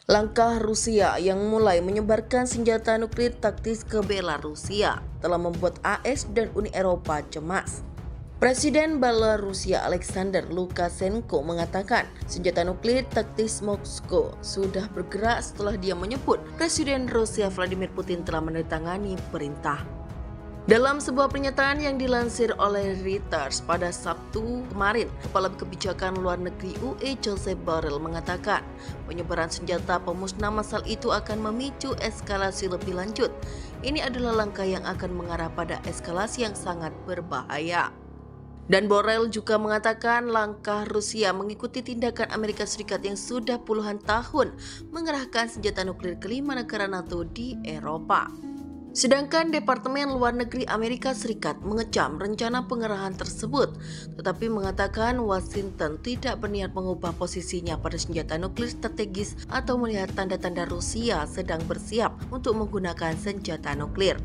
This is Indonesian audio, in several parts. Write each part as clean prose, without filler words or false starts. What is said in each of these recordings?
Langkah Rusia yang mulai menyebarkan senjata nuklir taktis ke Belarusia telah membuat AS dan Uni Eropa cemas. Presiden Belarusia Alexander Lukashenko mengatakan senjata nuklir taktis Moskow sudah bergerak setelah dia menyebut Presiden Rusia Vladimir Putin telah menandatangani perintah. Dalam sebuah pernyataan yang dilansir oleh Reuters pada Sabtu kemarin, Kepala Kebijakan Luar Negeri UE Josep Borrell mengatakan penyebaran senjata pemusnah massal itu akan memicu eskalasi lebih lanjut. Ini adalah langkah yang akan mengarah pada eskalasi yang sangat berbahaya. Dan Borrell juga mengatakan langkah Rusia mengikuti tindakan Amerika Serikat yang sudah puluhan tahun mengerahkan senjata nuklir ke 5 negara NATO di Eropa. Sedangkan Departemen Luar Negeri Amerika Serikat mengecam rencana pengerahan tersebut, tetapi mengatakan Washington tidak berniat mengubah posisinya pada senjata nuklir strategis atau melihat tanda-tanda Rusia sedang bersiap untuk menggunakan senjata nuklir.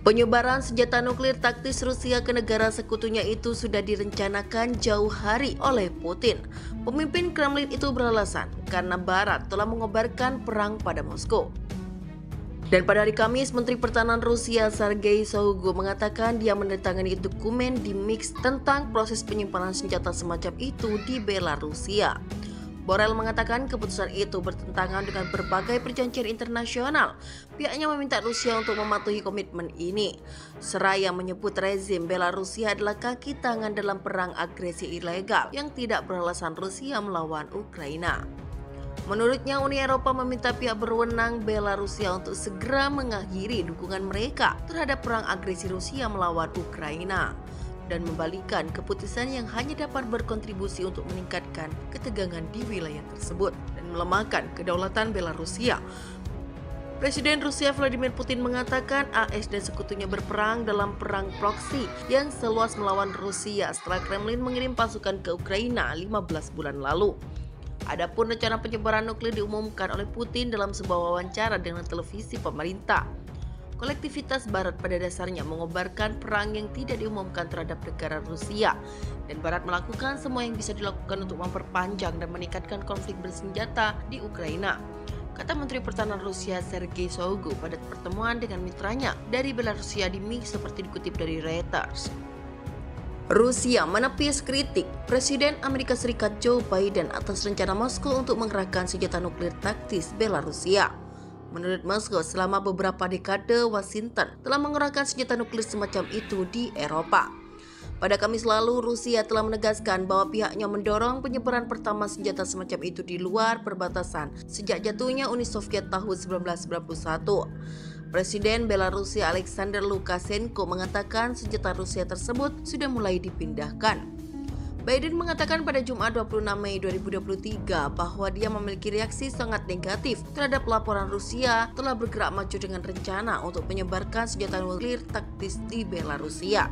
Penyebaran senjata nuklir taktis Rusia ke negara sekutunya itu sudah direncanakan jauh hari oleh Putin. Pemimpin Kremlin itu beralasan karena Barat telah mengobarkan perang pada Moskow. Dan pada hari Kamis, Menteri Pertahanan Rusia Sergei Shoigu mengatakan dia menandatangani dokumen di Minsk tentang proses penyimpanan senjata semacam itu di Belarusia. Borrell mengatakan keputusan itu bertentangan dengan berbagai perjanjian internasional. Pihaknya meminta Rusia untuk mematuhi komitmen ini. Seraya menyebut rezim Belarusia adalah kaki tangan dalam perang agresi ilegal yang tidak beralasan Rusia melawan Ukraina. Menurutnya, Uni Eropa meminta pihak berwenang Belarusia untuk segera mengakhiri dukungan mereka terhadap perang agresi Rusia melawan Ukraina dan membalikan keputusan yang hanya dapat berkontribusi untuk meningkatkan ketegangan di wilayah tersebut dan melemahkan kedaulatan Belarusia. Presiden Rusia Vladimir Putin mengatakan AS dan sekutunya berperang dalam perang proksi yang seluas melawan Rusia setelah Kremlin mengirim pasukan ke Ukraina 15 bulan lalu. Adapun rencana penyebaran nuklir diumumkan oleh Putin dalam sebuah wawancara dengan televisi pemerintah. Kolektivitas Barat pada dasarnya mengobarkan perang yang tidak diumumkan terhadap negara Rusia, dan Barat melakukan semua yang bisa dilakukan untuk memperpanjang dan meningkatkan konflik bersenjata di Ukraina, kata Menteri Pertahanan Rusia Sergei Shoigu pada pertemuan dengan mitranya dari Belarusia di Minsk seperti dikutip dari Reuters. Rusia menepis kritik Presiden Amerika Serikat Joe Biden atas rencana Moskow untuk mengerahkan senjata nuklir taktis Belarusia. Menurut Moskow, selama beberapa dekade Washington telah mengerahkan senjata nuklir semacam itu di Eropa. Pada Kamis lalu, Rusia telah menegaskan bahwa pihaknya mendorong penyebaran pertama senjata semacam itu di luar perbatasan sejak jatuhnya Uni Soviet tahun 1991. Presiden Belarusia Alexander Lukashenko mengatakan senjata Rusia tersebut sudah mulai dipindahkan. Biden mengatakan pada Jumat 26 Mei 2023 bahwa dia memiliki reaksi sangat negatif terhadap laporan Rusia telah bergerak maju dengan rencana untuk menyebarkan senjata nuklir taktis di Belarusia.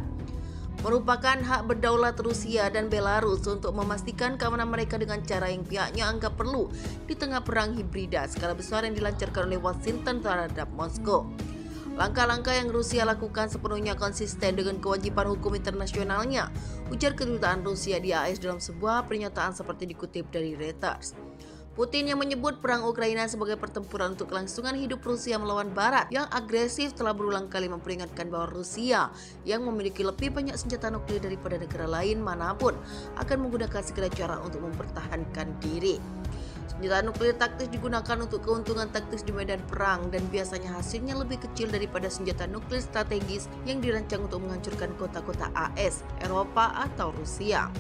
Merupakan hak berdaulat Rusia dan Belarus untuk memastikan keamanan mereka dengan cara yang pihaknya anggap perlu di tengah perang hibrida skala besar yang dilancarkan oleh Washington terhadap Moskow. Langkah-langkah yang Rusia lakukan sepenuhnya konsisten dengan kewajiban hukum internasionalnya, ujar kedutaan Rusia di AS dalam sebuah pernyataan seperti dikutip dari Reuters. Putin yang menyebut perang Ukraina sebagai pertempuran untuk kelangsungan hidup Rusia melawan Barat yang agresif telah berulang kali memperingatkan bahwa Rusia yang memiliki lebih banyak senjata nuklir daripada negara lain manapun akan menggunakan segala cara untuk mempertahankan diri. Senjata nuklir taktis digunakan untuk keuntungan taktis di medan perang dan biasanya hasilnya lebih kecil daripada senjata nuklir strategis yang dirancang untuk menghancurkan kota-kota AS, Eropa atau Rusia.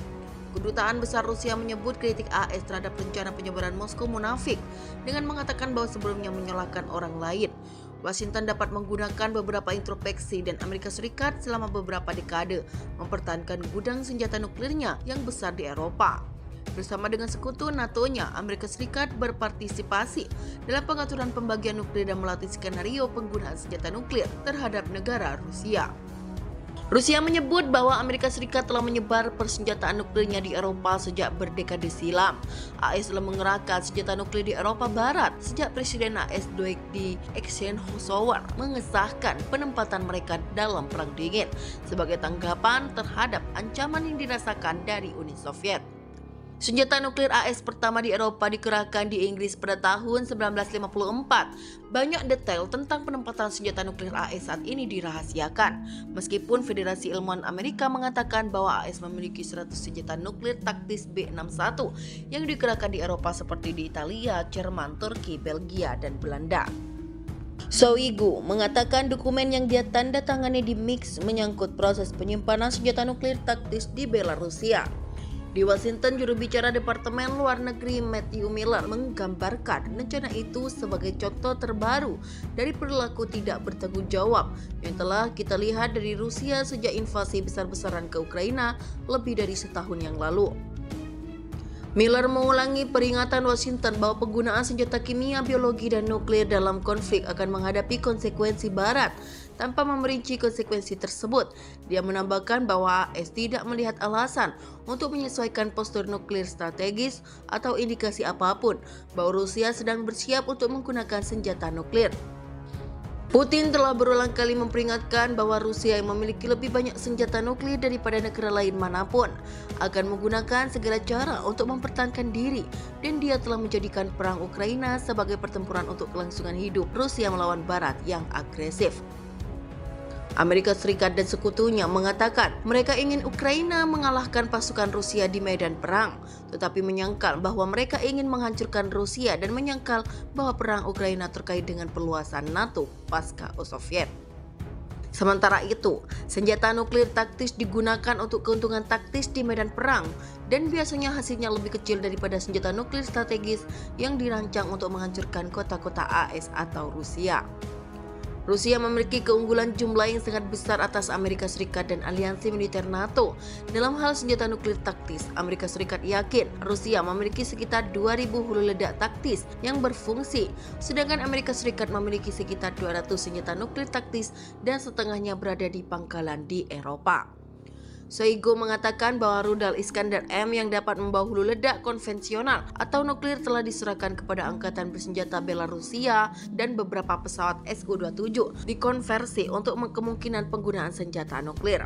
Kedutaan Besar Rusia menyebut kritik AS terhadap rencana penyebaran Moskow munafik dengan mengatakan bahwa sebelumnya menyalahkan orang lain. Washington dapat menggunakan beberapa introspeksi dan Amerika Serikat selama beberapa dekade mempertahankan gudang senjata nuklirnya yang besar di Eropa. Bersama dengan sekutu NATO-nya, Amerika Serikat berpartisipasi dalam pengaturan pembagian nuklir dan melatih skenario penggunaan senjata nuklir terhadap negara Rusia. Rusia menyebut bahwa Amerika Serikat telah menyebar persenjataan nuklirnya di Eropa sejak berdekade silam. AS telah mengerahkan senjata nuklir di Eropa Barat sejak Presiden AS Dwight Eisenhower mengesahkan penempatan mereka dalam Perang Dingin sebagai tanggapan terhadap ancaman yang dirasakan dari Uni Soviet. Senjata nuklir AS pertama di Eropa dikerahkan di Inggris pada tahun 1954. Banyak detail tentang penempatan senjata nuklir AS saat ini dirahasiakan. Meskipun Federasi Ilmuwan Amerika mengatakan bahwa AS memiliki 100 senjata nuklir taktis B-61 yang dikerahkan di Eropa seperti di Italia, Jerman, Turki, Belgia, dan Belanda. Shoigu mengatakan dokumen yang dia tanda tangani di Minsk menyangkut proses penyimpanan senjata nuklir taktis di Belarusia. Di Washington, juru bicara Departemen Luar Negeri Matthew Miller menggambarkan rencana itu sebagai contoh terbaru dari perilaku tidak bertanggung jawab yang telah kita lihat dari Rusia sejak invasi besar-besaran ke Ukraina lebih dari setahun yang lalu. Miller mengulangi peringatan Washington bahwa penggunaan senjata kimia, biologi, dan nuklir dalam konflik akan menghadapi konsekuensi Barat. Tanpa memerinci konsekuensi tersebut, dia menambahkan bahwa AS tidak melihat alasan untuk menyesuaikan postur nuklir strategis atau indikasi apapun bahwa Rusia sedang bersiap untuk menggunakan senjata nuklir. Putin telah berulang kali memperingatkan bahwa Rusia yang memiliki lebih banyak senjata nuklir daripada negara lain manapun akan menggunakan segala cara untuk mempertahankan diri, dan dia telah menjadikan perang Ukraina sebagai pertempuran untuk kelangsungan hidup Rusia melawan Barat yang agresif. Amerika Serikat dan sekutunya mengatakan mereka ingin Ukraina mengalahkan pasukan Rusia di medan perang, tetapi menyangkal bahwa mereka ingin menghancurkan Rusia dan menyangkal bahwa perang Ukraina terkait dengan perluasan NATO pasca Soviet. Sementara itu, senjata nuklir taktis digunakan untuk keuntungan taktis di medan perang dan biasanya hasilnya lebih kecil daripada senjata nuklir strategis yang dirancang untuk menghancurkan kota-kota AS atau Rusia. Rusia memiliki keunggulan jumlah yang sangat besar atas Amerika Serikat dan aliansi militer NATO. Dalam hal senjata nuklir taktis, Amerika Serikat yakin Rusia memiliki sekitar 2.000 hulu ledak taktis yang berfungsi, sedangkan Amerika Serikat memiliki sekitar 200 senjata nuklir taktis dan setengahnya berada di pangkalan di Eropa. Shoigu mengatakan bahwa rudal Iskander-M yang dapat membawa hulu ledak konvensional atau nuklir telah diserahkan kepada angkatan bersenjata Belarusia dan beberapa pesawat Su-27 dikonversi untuk kemungkinan penggunaan senjata nuklir.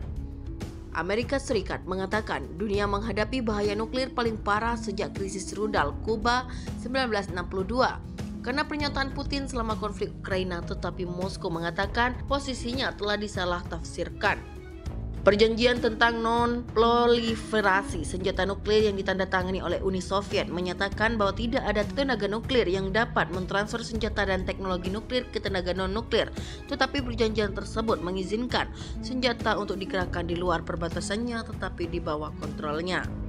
Amerika Serikat mengatakan dunia menghadapi bahaya nuklir paling parah sejak krisis rudal Kuba 1962. Karena pernyataan Putin selama konflik Ukraina, tetapi Moskow mengatakan posisinya telah disalah tafsirkan. Perjanjian tentang non-proliferasi senjata nuklir yang ditandatangani oleh Uni Soviet menyatakan bahwa tidak ada tenaga nuklir yang dapat mentransfer senjata dan teknologi nuklir ke tenaga non-nuklir, tetapi perjanjian tersebut mengizinkan senjata untuk dikerahkan di luar perbatasannya tetapi di bawah kontrolnya.